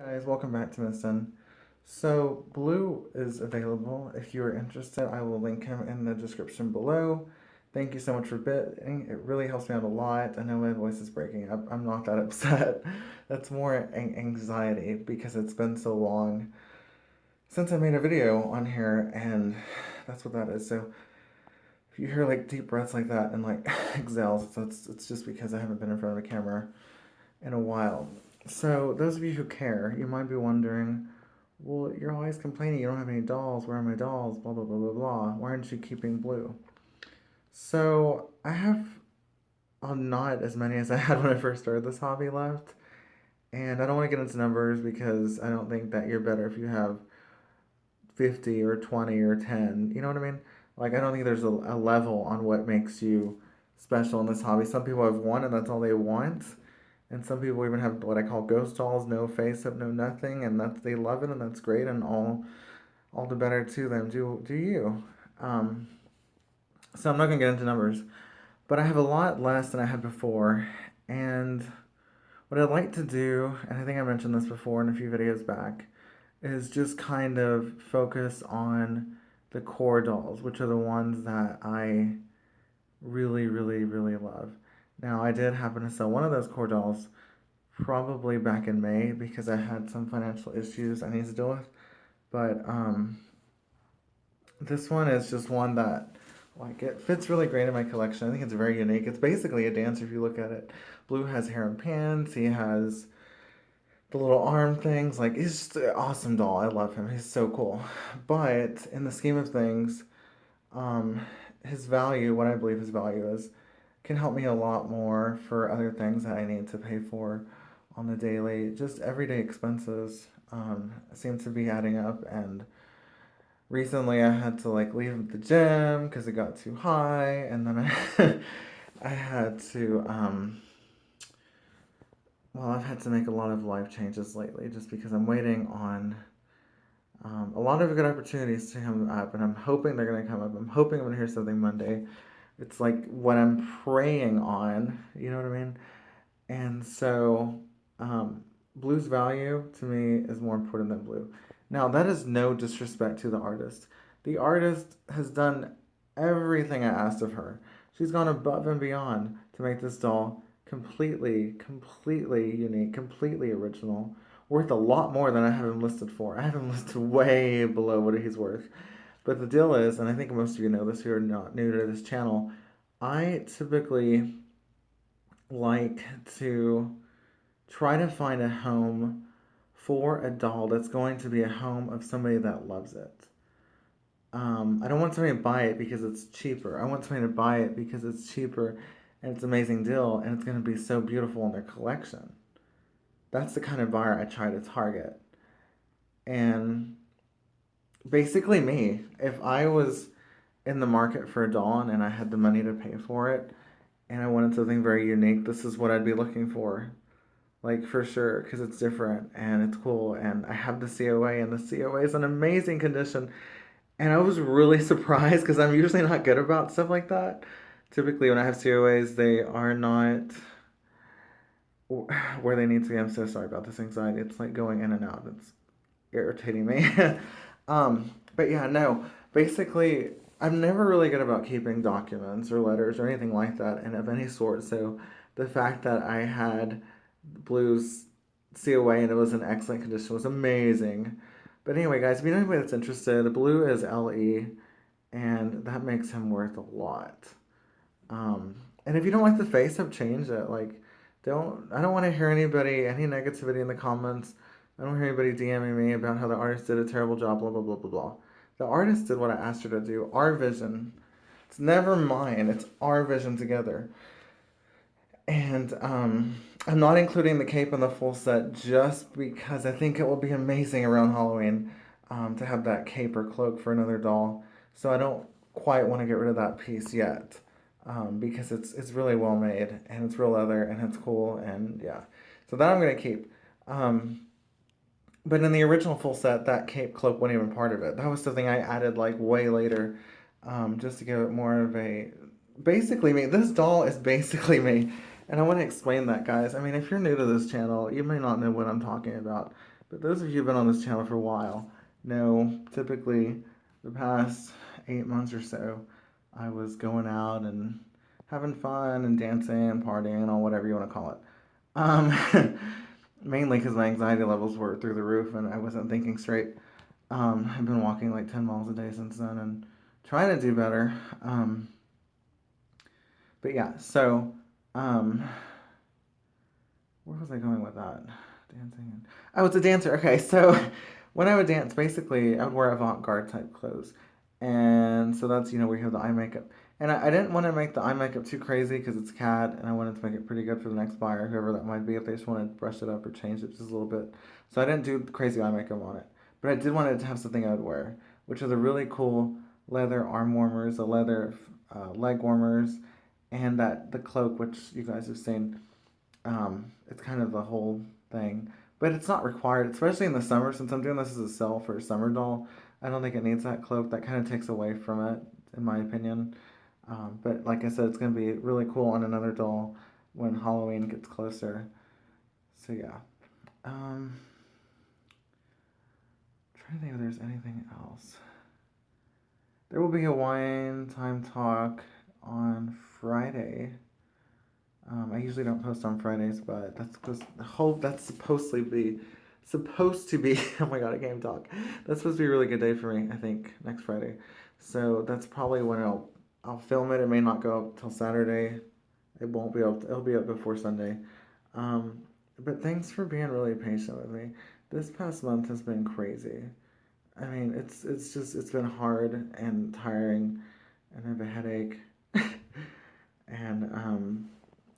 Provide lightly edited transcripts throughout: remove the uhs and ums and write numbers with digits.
Guys, welcome back to Miston. So, Blue is available. If you are interested, I will link him in the description below. Thank you so much for bidding. It really helps me out a lot. I know my voice is breaking up. I'm not that upset. That's more anxiety because it's been so long since I made a video on here, and that's what that is. So, if you hear like deep breaths like that and like exhales, it's just because I haven't been in front of a camera in a while. So, those of you who care, you might be wondering, well, you're always complaining you don't have any dolls. Where are my dolls? Blah, blah, blah, blah, blah. Why aren't you keeping Blue? So, I have not as many as I had when I first started this hobby left. And I don't want to get into numbers because I don't think that you're better if you have 50 or 20 or 10. You know what I mean? Like, I don't think there's a level on what makes you special in this hobby. Some people have one and that's all they want. And some people even have what I call ghost dolls, no face up, no nothing, and that's they love it and that's great and all the better to them. Do you? Um, so I'm not gonna get into numbers, but I have a lot less than I had before, and what I'd like to do, and I think I mentioned this before in a few videos back, is just kind of focus on the core dolls, which are the ones that I really, really, really love. Now, I did happen to sell one of those core dolls probably back in May because I had some financial issues I need to deal with. But this one is just one that like it fits really great in my collection. I think it's very unique. It's basically a dancer if you look at it. Blue has hair and pants. He has the little arm things. Like he's just an awesome doll. I love him. He's so cool. But in the scheme of things, um, his value, what I believe his value is, can help me a lot more for other things that I need to pay for on the daily. Just everyday expenses seem to be adding up, and recently I had to like leave the gym because it got too high, and then I had to well, I've had to make a lot of life changes lately just because I'm waiting on a lot of good opportunities to come up, and I'm hoping they're going to come up. I'm hoping I'm going to hear something Monday. It's like what I'm praying on, you know what I mean? And so, um, Blue's value to me is more important than Blue. Now, that is no disrespect to the artist. The artist has done everything I asked of her. She's gone above and beyond to make this doll completely unique, completely original, worth a lot more than I have him listed for. I have him listed way below what he's worth. But the deal is, and I think most of you know this who are not new to this channel, I typically like to try to find a home for a doll that's going to be a home of somebody that loves it. I don't want somebody to buy it because it's cheaper. I want somebody to buy it because it's cheaper and it's an amazing deal and it's going to be so beautiful in their collection. That's the kind of buyer I try to target. And basically, me, if I was in the market for a doll and I had the money to pay for it and I wanted something very unique, this is what I'd be looking for. Like for sure, because it's different and it's cool. And I have the COA, and the COA is an amazing condition. And I was really surprised because I'm usually not good about stuff like that. Typically, when I have COAs, they are not where they need to be. I'm so sorry about this anxiety. It's like going in and out. It's irritating me. But yeah, no. Basically, I'm never really good about keeping documents or letters or anything like that, and of any sort. So the fact that I had Blue's COA and it was in excellent condition was amazing. But anyway, guys, if you know anybody that's interested, Blue is LE, and that makes him worth a lot. And if you don't like the face up, change it. Like, I don't want to hear any negativity in the comments. I don't hear anybody DMing me about how the artist did a terrible job, blah, blah, blah, blah, blah. The artist did what I asked her to do. Our vision. It's never mine, it's our vision together. And I'm not including the cape in the full set just because I think it will be amazing around Halloween to have that cape or cloak for another doll. So I don't quite want to get rid of that piece yet because it's really well made and it's real leather and it's cool and yeah. So that I'm gonna keep. Um, but in the original full set, that cape cloak wasn't even part of it. That was something I added like way later, just to give it more of a basically me. This doll is basically me, and I want to explain that, guys. I mean, if you're new to this channel, you may not know what I'm talking about. But those of you who've been on this channel for a while know typically the past 8 months or so, I was going out and having fun and dancing and partying or whatever you want to call it. Mainly because my anxiety levels were through the roof and I wasn't thinking straight. I've been walking like 10 miles a day since then and trying to do better. But yeah, so where was I going with that? Dancing. Oh, it's a dancer. Okay, so when I would dance, basically, I would wear avant-garde type clothes, and so that's where you have the eye makeup. And I didn't want to make the eye makeup too crazy because it's CAD, and I wanted to make it pretty good for the next buyer, whoever that might be, if they just want to brush it up or change it just a little bit. So I didn't do crazy eye makeup on it, but I did want it to have something I would wear, which is a really cool leather arm warmers, a leather leg warmers, and the cloak, which you guys have seen. It's kind of the whole thing, but it's not required, especially in the summer. Since I'm doing this as a sell for a summer doll, I don't think it needs that cloak. That kind of takes away from it, in my opinion. But like I said, it's going to be really cool on another doll when Halloween gets closer. So yeah. Trying to think if there's anything else. There will be a wine time talk on Friday. I usually don't post on Fridays, but that's supposed to be oh my god, I can't even talk. That's supposed to be a really good day for me, I think, next Friday. So that's probably when I'll film it. It may not go up till Saturday. It'll be up before Sunday. Um, but thanks for being really patient with me. This past month has been crazy. I mean, it's been hard and tiring, and I have a headache. And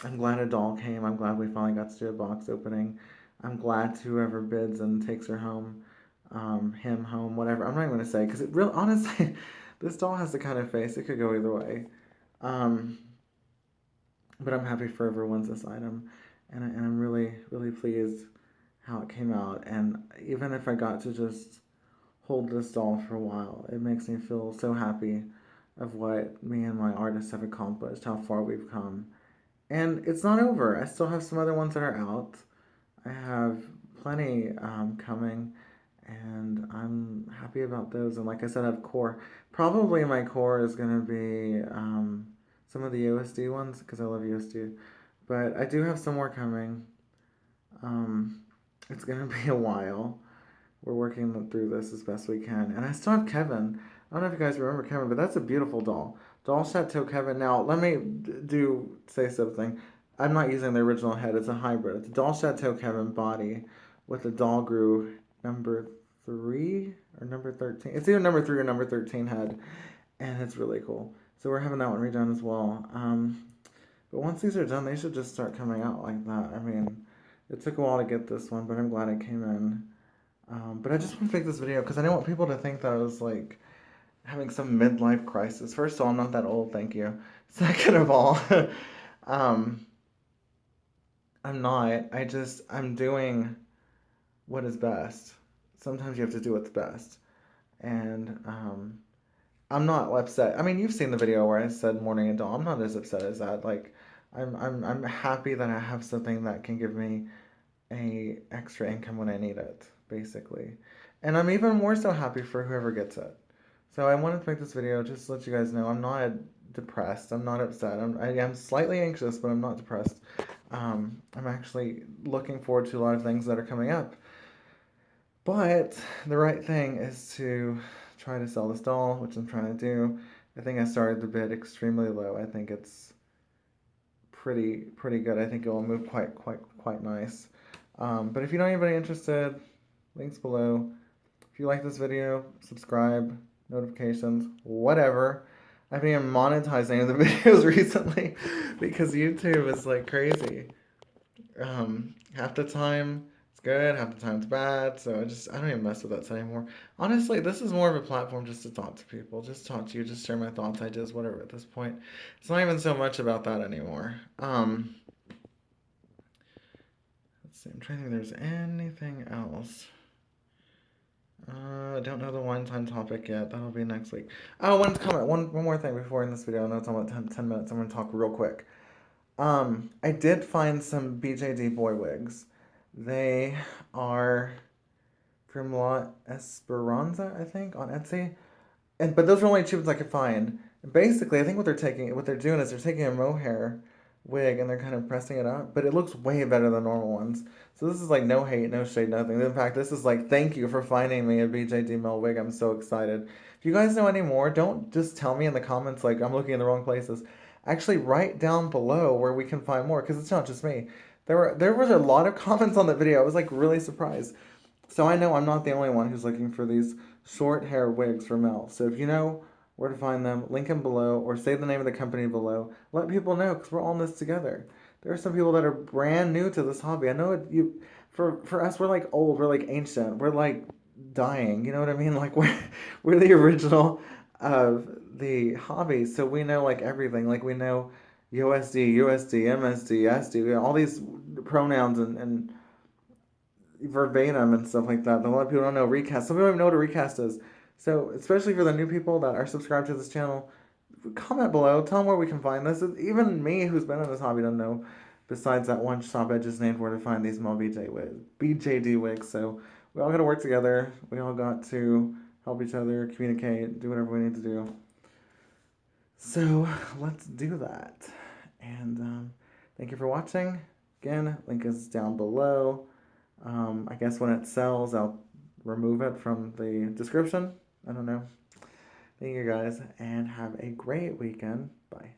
I'm glad a doll came. I'm glad we finally got to do a box opening. I'm glad to whoever bids and takes her home, him home, whatever. I'm not even gonna say because it real honestly, this doll has the kind of face it could go either way. Um, but I'm happy for whoever wins this item, and I'm really really pleased how it came out. And even if I got to just hold this doll for a while, it makes me feel so happy of what me and my artists have accomplished, how far we've come. And it's not over. I still have some other ones that are out. I have plenty coming, and I'm happy about those. And like I said, I have core. Probably my core is going to be some of the USD ones because I love USD. But I do have some more coming. Um, it's going to be a while. We're working through this as best we can. And I still have Kevin. I don't know if you guys remember Kevin, but that's a beautiful doll. Doll Chateau Kevin. Now, let me say something. I'm not using the original head. It's a hybrid. It's a Doll Chateau Kevin body with a Doll Grew number 3 or number 13. It's either number 3 or number 13 head. And it's really cool. So we're having that one redone as well. But once these are done, they should just start coming out like that. I mean, it took a while to get this one, but I'm glad it came in. But I just want to make this video because I don't want people to think that I was like having some midlife crisis. First of all, I'm not that old, thank you. Second of all, um, I'm not. I'm doing what is best. Sometimes you have to do what's best. And I'm not upset. I mean, you've seen the video where I said morning and dawn. I'm not as upset as that. Like, I'm happy that I have something that can give me a extra income when I need it, basically. And I'm even more so happy for whoever gets it. So I wanted to make this video just to let you guys know I'm not depressed. I'm not upset. I am slightly anxious, but I'm not depressed. I'm actually looking forward to a lot of things that are coming up. But the right thing is to try to sell this doll, which I'm trying to do. I think I started the bid extremely low. I think it's pretty good. I think it will move quite nice. But if you know anybody interested, links below. If you like this video, subscribe, notifications, whatever. I haven't even monetized any of the videos recently because YouTube is like crazy. Half the time it's good, half the time it's bad, so I don't even mess with that anymore. Honestly, this is more of a platform just to talk to people, just talk to you, just share my thoughts, ideas, whatever at this point. It's not even so much about that anymore. Let's see, I'm trying to think if there's anything else. I don't know the one-time topic yet. That'll be next week. Oh, one comment. One more thing before in this video. I know it's almost 10 minutes. I'm going to talk real quick. I did find some BJD boy wigs. They are from La Esperanza, I think, on Etsy. But those are only cheap ones I could find. And basically, I think what they're doing is they're taking a mohair wig and they're kind of pressing it up, but it looks way better than normal ones. So this is like no hate, no shade, nothing. In fact, this is like thank you for finding me a BJD Mel wig. I'm so excited. If you guys know any more, don't just tell me in the comments like I'm looking in the wrong places. Actually, write down below where we can find more because it's not just me. There was a lot of comments on the video. I was like really surprised. So I know I'm not the only one who's looking for these short hair wigs for Mel. So if you know where to find them, link them below or say the name of the company below. Let people know because we're all in this together. There are some people that are brand new to this hobby. I know for us we're like old, we're like ancient, we're like dying. You know what I mean? Like we're the original of the hobby, so we know like everything. Like we know USD, MSD, SD, all these pronouns and verbatim and stuff like that. A lot of people don't know recast. Some people don't even know what a recast is. So, especially for the new people that are subscribed to this channel, comment below. Tell them where we can find this. Even me, who's been in this hobby, don't know. Besides that one shop I just named, where to find these Mel BJD wigs. So we all got to work together. We all got to help each other, communicate, do whatever we need to do. So let's do that. And thank you for watching. Again, link is down below. I guess when it sells, I'll remove it from the description. I don't know. Thank you guys, and have a great weekend. Bye.